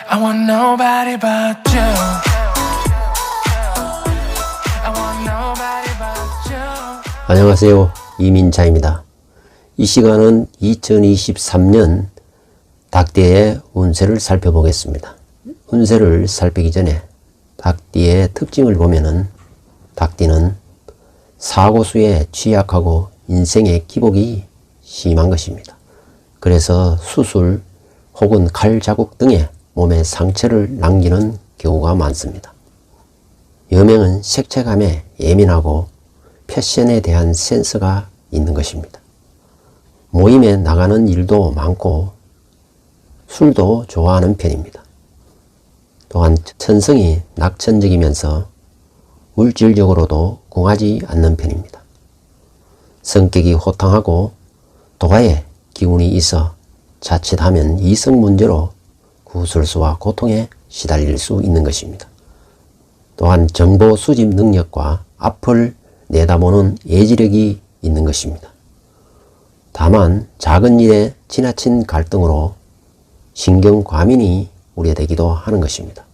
I want nobody but you. I want nobody but you. 안녕하세요. 이민자입니다. 이 시간은 2023년 닭띠의 운세를 살펴보겠습니다. 운세를 살피기 전에 닭띠의 특징을 보면은 닭띠는 사고수에 취약하고 인생의 기복이 심한 것입니다. 그래서 수술 혹은 칼 자국 등의 몸에 상처를 남기는 경우가 많습니다. 여명은 색채감에 예민하고 패션에 대한 센스가 있는 것입니다. 모임에 나가는 일도 많고 술도 좋아하는 편입니다. 또한 천성이 낙천적이면서 물질적으로도 궁하지 않는 편입니다. 성격이 호탕하고 도가의 기운이 있어 자칫하면 이성 문제로 구설수와 고통에 시달릴 수 있는 것입니다. 또한 정보 수집 능력과 앞을 내다보는 예지력이 있는 것입니다. 다만 작은 일에 지나친 갈등으로 신경 과민이 우려되기도 하는 것입니다.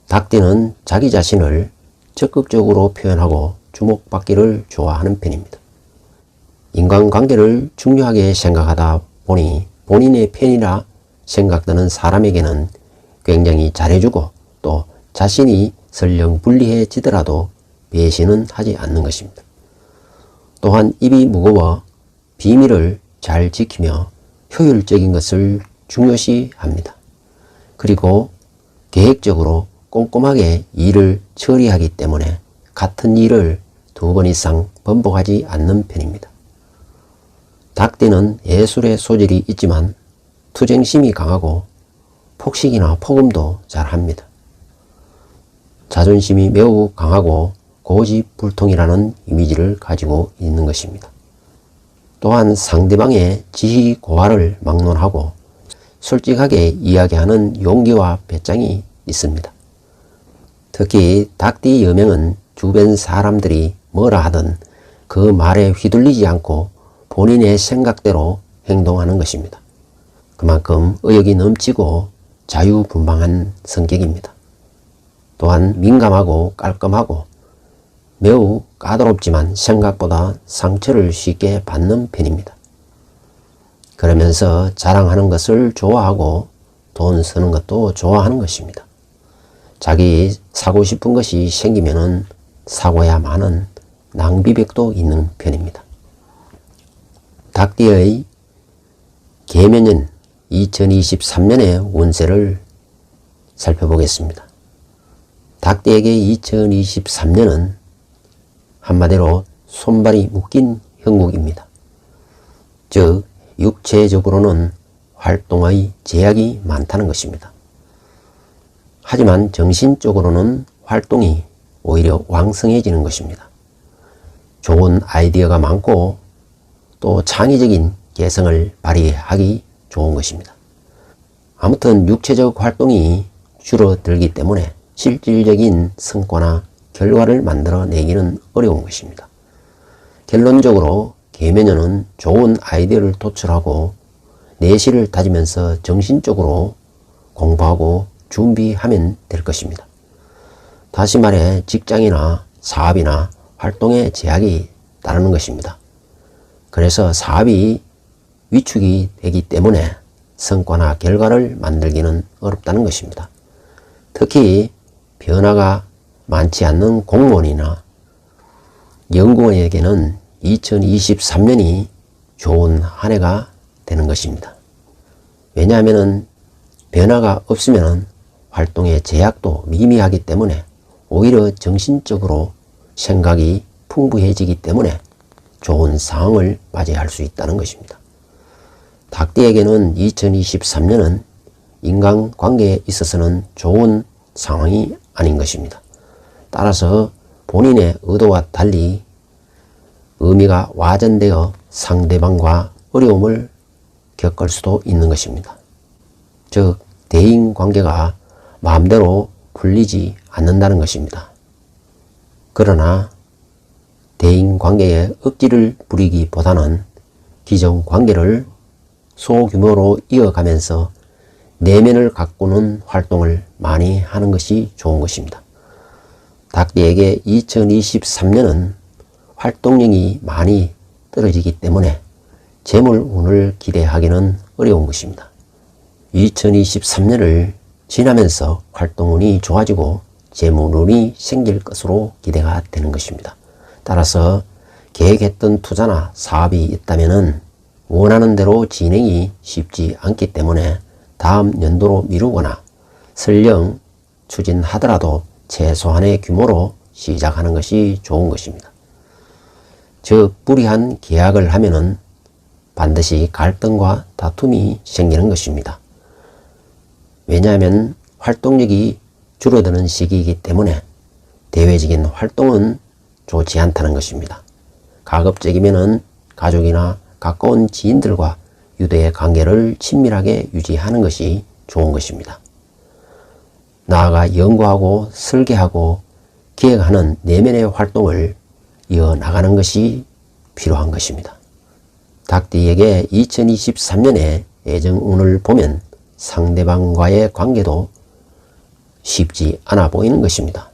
닭띠는 자기 자신을 적극적으로 표현하고 주목받기를 좋아하는 편입니다. 인간관계를 중요하게 생각하다 보니 본인의 편이라 생각되는 사람에게는 굉장히 잘해주고 또 자신이 설령 불리해지더라도 배신은 하지 않는 것입니다. 또한 입이 무거워 비밀을 잘 지키며 효율적인 것을 중요시합니다. 그리고 계획적으로 꼼꼼하게 일을 처리하기 때문에 같은 일을 2번 이상 반복하지 않는 편입니다. 닭띠는 예술의 소질이 있지만 투쟁심이 강하고 폭식이나 폭음도 잘합니다. 자존심이 매우 강하고 고집불통이라는 이미지를 가지고 있는 것입니다. 또한 상대방의 지희 고하를 막론하고 솔직하게 이야기하는 용기와 배짱이 있습니다. 특히 닭띠 여명은 주변 사람들이 뭐라 하든 그 말에 휘둘리지 않고 본인의 생각대로 행동하는 것입니다. 그만큼 의욕이 넘치고 자유분방한 성격입니다. 또한 민감하고 깔끔하고 매우 까다롭지만 생각보다 상처를 쉽게 받는 편입니다. 그러면서 자랑하는 것을 좋아하고 돈 쓰는 것도 좋아하는 것입니다. 자기 사고 싶은 것이 생기면은 사고야 많은 낭비백도 있는 편입니다. 닭띠의 계면년 2023년의 운세를 살펴보겠습니다. 닭띠에게 2023년은 한마디로 손발이 묶인 형국입니다. 즉 육체적으로는 활동의 제약이 많다는 것입니다. 하지만 정신적으로는 활동이 오히려 왕성해지는 것입니다. 좋은 아이디어가 많고 또 창의적인 개성을 발휘하기 좋은 것입니다. 아무튼 육체적 활동이 줄어들기 때문에 실질적인 성과나 결과를 만들어내기는 어려운 것입니다. 결론적으로 계면년은 좋은 아이디어를 도출하고 내실을 다지면서 정신적으로 공부하고 준비하면 될 것입니다. 다시 말해 직장이나 사업이나 활동에 제약이 따르는 것입니다. 그래서 사업이 위축이 되기 때문에 성과나 결과를 만들기는 어렵다는 것입니다. 특히 변화가 많지 않는 공무원이나 연구원에게는 2023년이 좋은 한 해가 되는 것입니다. 왜냐하면 변화가 없으면 활동의 제약도 미미하기 때문에 오히려 정신적으로 생각이 풍부해지기 때문에 좋은 상황을 맞이할 수 있다는 것입니다. 닭띠에게는 2023년은 인간관계에 있어서는 좋은 상황이 아닌 것입니다. 따라서 본인의 의도와 달리 의미가 와전되어 상대방과 어려움을 겪을 수도 있는 것입니다. 즉 대인관계가 마음대로 풀리지 않는다는 것입니다. 그러나 대인관계에 억지를 부리기보다는 기존 관계를 소규모로 이어가면서 내면을 가꾸는 활동을 많이 하는 것이 좋은 것입니다. 닭띠에게 2023년은 활동력이 많이 떨어지기 때문에 재물운을 기대하기는 어려운 것입니다. 2023년을 지나면서 활동운이 좋아지고 재물운이 생길 것으로 기대가 되는 것입니다. 따라서 계획했던 투자나 사업이 있다면 원하는 대로 진행이 쉽지 않기 때문에 다음 연도로 미루거나 설령 추진하더라도 최소한의 규모로 시작하는 것이 좋은 것입니다. 즉 무리한 계약을 하면은 반드시 갈등과 다툼이 생기는 것입니다. 왜냐하면 활동력이 줄어드는 시기이기 때문에 대외적인 활동은 좋지 않다는 것입니다. 가급적이면은 가족이나 가까운 지인들과 유대의 관계를 친밀하게 유지하는 것이 좋은 것입니다. 나아가 연구하고 설계하고 기획하는 내면의 활동을 이어나가는 것이 필요한 것입니다. 닭띠에게 2023년의 애정운을 보면 상대방과의 관계도 쉽지 않아 보이는 것입니다.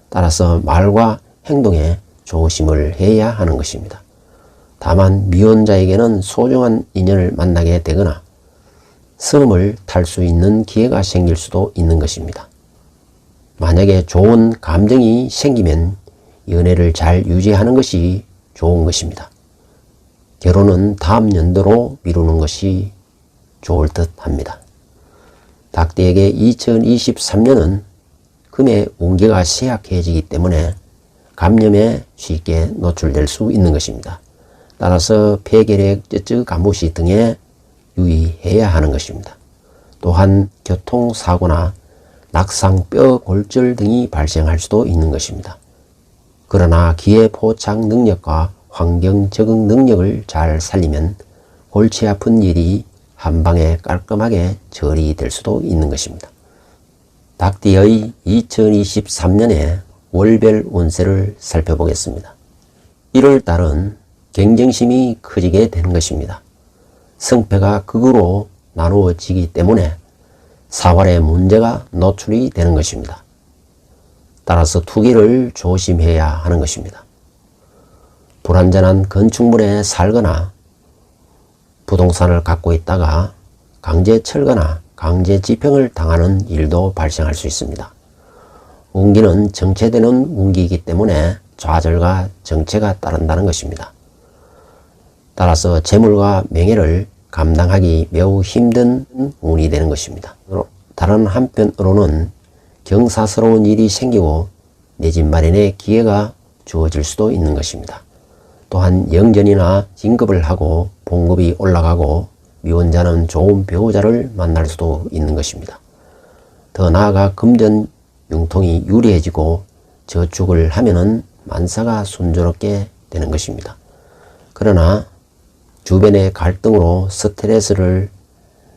따라서 말과 행동에 조심을 해야 하는 것입니다. 다만 미혼자에게는 소중한 인연을 만나게 되거나 썸을 탈 수 있는 기회가 생길 수도 있는 것입니다. 만약에 좋은 감정이 생기면 연애를 잘 유지하는 것이 좋은 것입니다. 결혼은 다음 연도로 미루는 것이 좋을 듯 합니다. 닭띠에게 2023년은 금의 운기가 쇠약해지기 때문에 감염에 쉽게 노출될 수 있는 것입니다. 따라서 폐결핵, 쯔쯔, 간부시 등에 유의해야 하는 것입니다. 또한 교통사고나 낙상, 뼈 골절 등이 발생할 수도 있는 것입니다. 그러나 기회 포착 능력과 환경 적응 능력을 잘 살리면 골치 아픈 일이 한방에 깔끔하게 처리될 수도 있는 것입니다. 닭띠의 2023년의 월별 운세를 살펴보겠습니다. 1월달은 경쟁심이 커지게 되는 것입니다. 승패가 극으로 나누어지기 때문에 사활의 문제가 노출이 되는 것입니다. 따라서 투기를 조심해야 하는 것입니다. 불완전한 건축물에 살거나 부동산을 갖고 있다가 강제 철거나 강제 집행을 당하는 일도 발생할 수 있습니다. 운기는 정체되는 운기이기 때문에 좌절과 정체가 따른다는 것입니다. 따라서 재물과 명예를 감당하기 매우 힘든 운이 되는 것입니다. 다른 한편으로는 경사스러운 일이 생기고 내 집 마련의 기회가 주어질 수도 있는 것입니다. 또한 영전이나 진급을 하고 봉급이 올라가고 미혼자는 좋은 배우자를 만날 수도 있는 것입니다. 더 나아가 금전 융통이 유리해지고 저축을 하면은 만사가 순조롭게 되는 것입니다. 그러나 주변의 갈등으로 스트레스를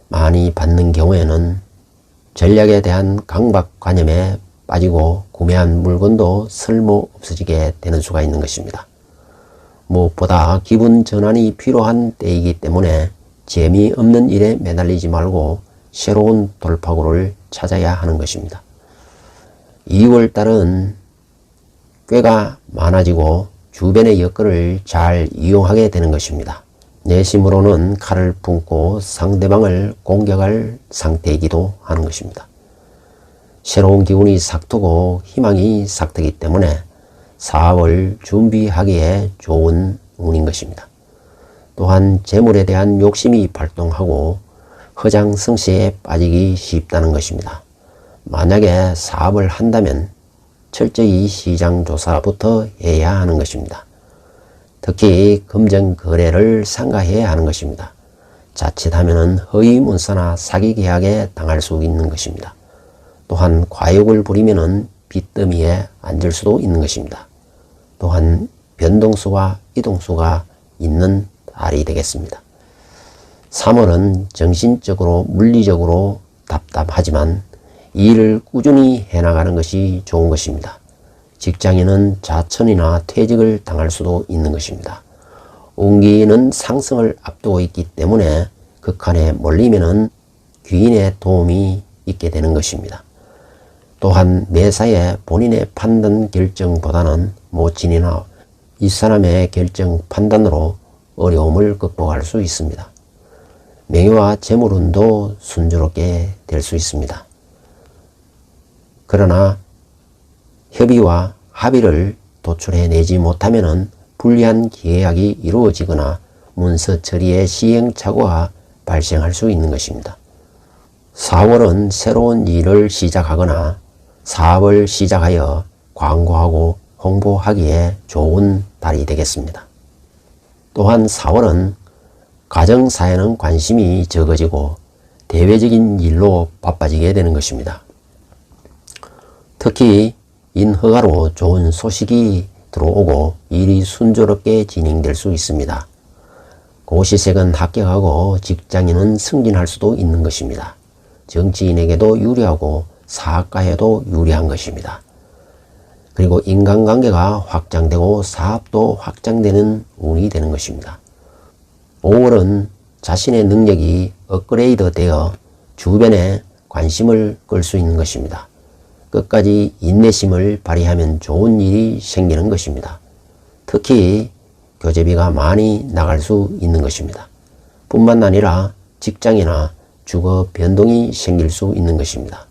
많이 받는 경우에는 전략에 대한 강박관념에 빠지고 구매한 물건도 쓸모없어지게 되는 수가 있는 것입니다. 무엇보다 기분 전환이 필요한 때이기 때문에 재미없는 일에 매달리지 말고 새로운 돌파구를 찾아야 하는 것입니다. 2월달은 꾀가 많아지고 주변의 여건을 잘 이용하게 되는 것입니다. 내심으로는 칼을 품고 상대방을 공격할 상태이기도 하는 것입니다. 새로운 기운이 삭트고 희망이 삭트기 때문에 사업을 준비하기에 좋은 운인 것입니다. 또한 재물에 대한 욕심이 발동하고 허장성세에 빠지기 쉽다는 것입니다. 만약에 사업을 한다면 철저히 시장 조사부터 해야 하는 것입니다. 특히 금전 거래를 삼가해야 하는 것입니다. 자칫하면 허위 문서나 사기 계약에 당할 수 있는 것입니다. 또한 과욕을 부리면 빚더미에 앉을 수도 있는 것입니다. 또한 변동수와 이동수가 있는 달이 되겠습니다. 3월은 정신적으로 물리적으로 답답하지만 일을 꾸준히 해나가는 것이 좋은 것입니다. 직장인은 자천이나 퇴직을 당할 수도 있는 것입니다. 운기는 상승을 앞두고 있기 때문에 극한에 몰리면은 귀인의 도움이 있게 되는 것입니다. 또한 매사에 본인의 판단 결정보다는 모친이나 윗사람의 결정 판단으로 어려움을 극복할 수 있습니다. 명예와 재물운도 순조롭게 될 수 있습니다. 그러나 협의와 합의를 도출해내지 못하면 불리한 계약이 이루어지거나 문서 처리의 시행착오가 발생할 수 있는 것입니다. 4월은 새로운 일을 시작하거나 사업을 시작하여 광고하고 홍보하기에 좋은 달이 되겠습니다. 또한 4월은 가정사에는 관심이 적어지고 대외적인 일로 바빠지게 되는 것입니다. 특히 인허가로 좋은 소식이 들어오고 일이 순조롭게 진행될 수 있습니다. 고시생은 합격하고 직장인은 승진할 수도 있는 것입니다. 정치인에게도 유리하고 사학가에도 유리한 것입니다. 그리고 인간관계가 확장되고 사업도 확장되는 운이 되는 것입니다. 5월은 자신의 능력이 업그레이드 되어 주변에 관심을 끌 수 있는 것입니다. 끝까지 인내심을 발휘하면 좋은 일이 생기는 것입니다. 특히 교재비가 많이 나갈 수 있는 것입니다. 뿐만 아니라 직장이나 주거 변동이 생길 수 있는 것입니다.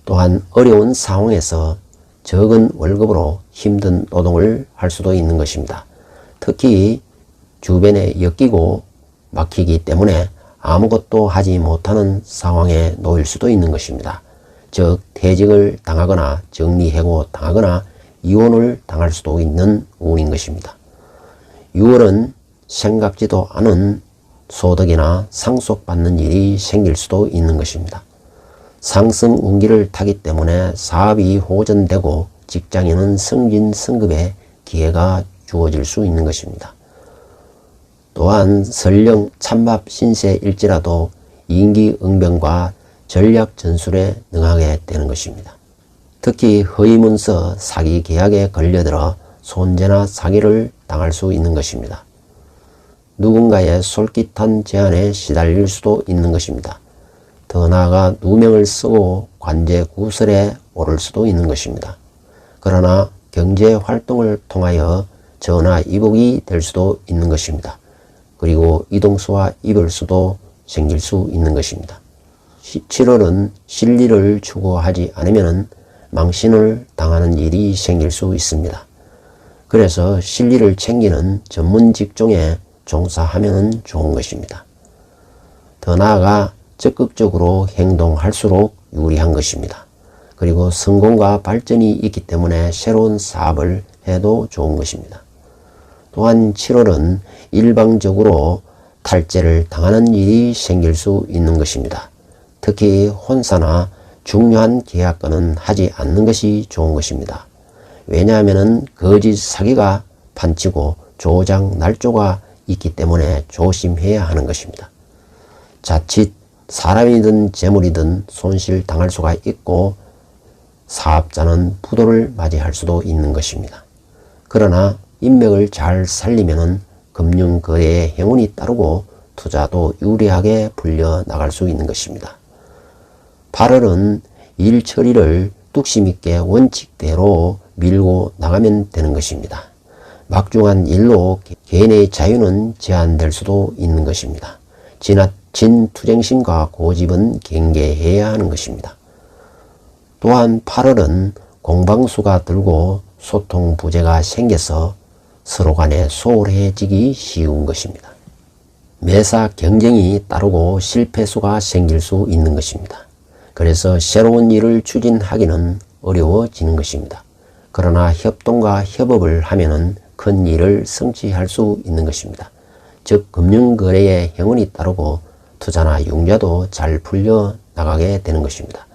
또한 어려운 상황에서 적은 월급으로 힘든 노동을 할 수도 있는 것입니다. 특히 주변에 엮이고 막히기 때문에 아무것도 하지 못하는 상황에 놓일 수도 있는 것입니다. 즉 퇴직을 당하거나 정리해고 당하거나 이혼을 당할 수도 있는 운인 것입니다. 6월은 생각지도 않은 소득이나 상속받는 일이 생길 수도 있는 것입니다. 상승 운기를 타기 때문에 사업이 호전되고 직장인은 승진 승급의 기회가 주어질 수 있는 것입니다. 또한 설령 찬밥 신세일지라도 임기응변과 전략 전술에 능하게 되는 것입니다. 특히 허위문서 사기 계약에 걸려들어 손재나 사기를 당할 수 있는 것입니다. 누군가의 솔깃한 제안에 시달릴 수도 있는 것입니다. 더 나아가 누명을 쓰고 관제 구설에 오를 수도 있는 것입니다. 그러나 경제 활동을 통하여 전화 이복이 될 수도 있는 것입니다. 그리고 이동수와 이별수도 생길 수 있는 것입니다. 7월은 실리를 추구하지 않으면 망신을 당하는 일이 생길 수 있습니다. 그래서 실리를 챙기는 전문 직종에 종사하면 좋은 것입니다. 더 나아가 적극적으로 행동할수록 유리한 것입니다. 그리고 성공과 발전이 있기 때문에 새로운 사업을 해도 좋은 것입니다. 또한 7월은 일방적으로 탈제를 당하는 일이 생길 수 있는 것입니다. 특히 혼사나 중요한 계약권은 하지 않는 것이 좋은 것입니다. 왜냐하면 거짓 사기가 판치고 조작 날조가 있기 때문에 조심해야 하는 것입니다. 자칫 사람이든 재물이든 손실 당할 수가 있고 사업자는 부도를 맞이할 수도 있는 것입니다. 그러나 인맥을 잘 살리면 금융거래의 행운이 따르고 투자도 유리하게 불려 나갈 수 있는 것입니다. 8월은 일 처리를 뚝심 있게 원칙대로 밀고 나가면 되는 것입니다. 막중한 일로 개인의 자유는 제한될 수도 있는 것입니다. 지나친 투쟁심과 고집은 경계해야 하는 것입니다. 또한 8월은 공방수가 들고 소통 부재가 생겨서 서로 간에 소홀해지기 쉬운 것입니다. 매사 경쟁이 따르고 실패수가 생길 수 있는 것입니다. 그래서 새로운 일을 추진하기는 어려워지는 것입니다. 그러나 협동과 협업을 하면 큰 일을 성취할 수 있는 것입니다. 즉 금융거래에 행운이 따르고 투자나 융자도 잘 풀려 나가게 되는 것입니다.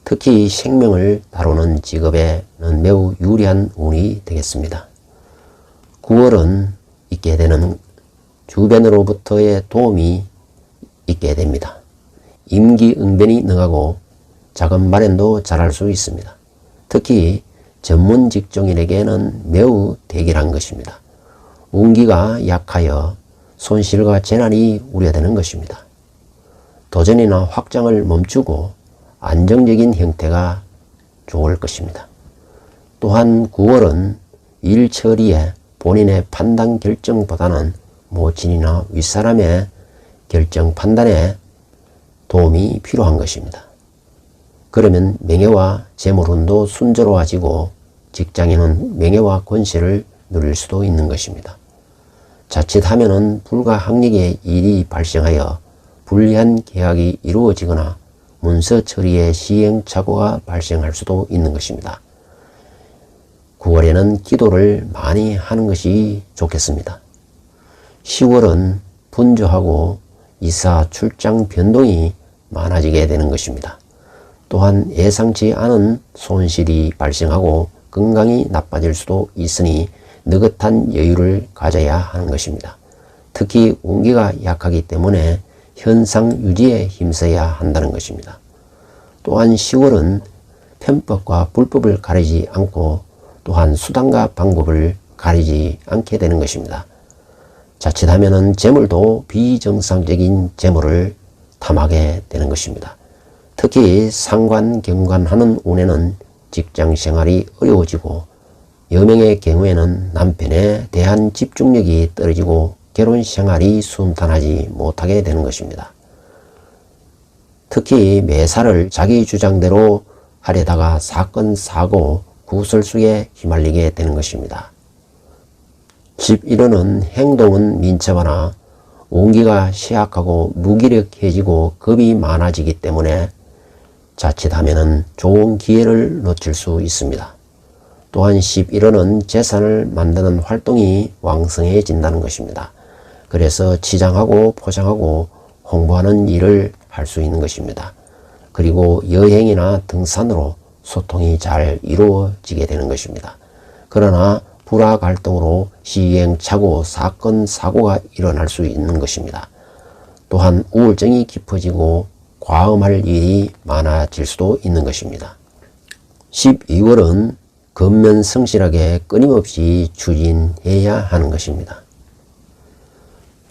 특히 생명을 다루는 직업에는 매우 유리한 운이 되겠습니다. 9월은 있게 되는 주변으로부터의 도움이 있게 됩니다. 임기응변이 능하고 자금 마련도 잘할 수 있습니다. 특히 전문 직종인에게는 매우 대결한 것입니다. 운기가 약하여 손실과 재난이 우려되는 것입니다. 도전이나 확장을 멈추고 안정적인 형태가 좋을 것입니다. 또한 9월은 일 처리에 본인의 판단 결정보다는 모친이나 윗사람의 결정 판단에 도움이 필요한 것입니다. 그러면 명예와 재물운도 순조로워지고 직장인은 명예와 권세를 누릴 수도 있는 것입니다. 자칫하면은 불가항력의 일이 발생하여 불리한 계약이 이루어지거나 문서 처리에 시행착오가 발생할 수도 있는 것입니다. 9월에는 기도를 많이 하는 것이 좋겠습니다. 10월은 분주하고 이사 출장 변동이 많아지게 되는 것입니다. 또한 예상치 않은 손실이 발생하고 건강이 나빠질 수도 있으니 느긋한 여유를 가져야 하는 것입니다. 특히 운기가 약하기 때문에 현상 유지에 힘써야 한다는 것입니다. 또한 10월은 편법과 불법을 가리지 않고 또한 수단과 방법을 가리지 않게 되는 것입니다. 자칫하면 재물도 비정상적인 재물을 탐하게 되는 것입니다. 특히 상관, 경관하는 운에는 직장 생활이 어려워지고 여명의 경우에는 남편에 대한 집중력이 떨어지고 결혼 생활이 순탄하지 못하게 되는 것입니다. 특히 매사를 자기 주장대로 하려다가 사건, 사고, 구설수에 휘말리게 되는 것입니다. 11월은 행동은 민첩하나 운기가 쇠약하고 무기력해지고 겁이 많아지기 때문에 자칫하면 좋은 기회를 놓칠 수 있습니다. 또한 11월은 재산을 만드는 활동이 왕성해진다는 것입니다. 그래서 치장하고 포장하고 홍보하는 일을 할 수 있는 것입니다. 그리고 여행이나 등산으로 소통이 잘 이루어지게 되는 것입니다. 그러나 불화갈등으로 시행착오, 사건, 사고가 일어날 수 있는 것입니다. 또한 우울증이 깊어지고 과음할 일이 많아질 수도 있는 것입니다. 12월은 근면성실하게 끊임없이 추진해야 하는 것입니다.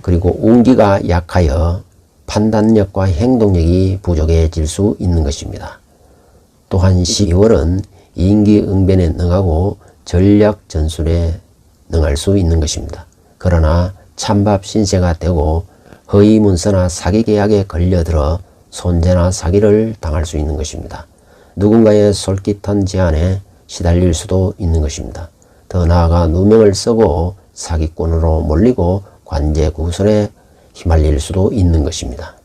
그리고 운기가 약하여 판단력과 행동력이 부족해질 수 있는 것입니다. 또한 12월은 인기응변에 능하고 전략 전술에 능할 수 있는 것입니다. 그러나 찬밥 신세가 되고 허위 문서나 사기 계약에 걸려들어 손재나 사기를 당할 수 있는 것입니다. 누군가의 솔깃한 제안에 시달릴 수도 있는 것입니다. 더 나아가 누명을 쓰고 사기꾼으로 몰리고 관제구설에 휘말릴 수도 있는 것입니다.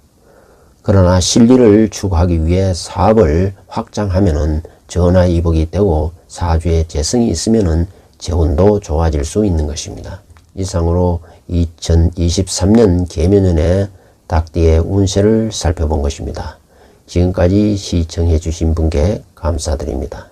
그러나 실리를 추구하기 위해 사업을 확장하면은 전화위복이 되고 사주에 재성이 있으면은 재운도 좋아질 수 있는 것입니다. 이상으로 2023년 계묘년의 닭띠의 운세를 살펴본 것입니다. 지금까지 시청해 주신 분께 감사드립니다.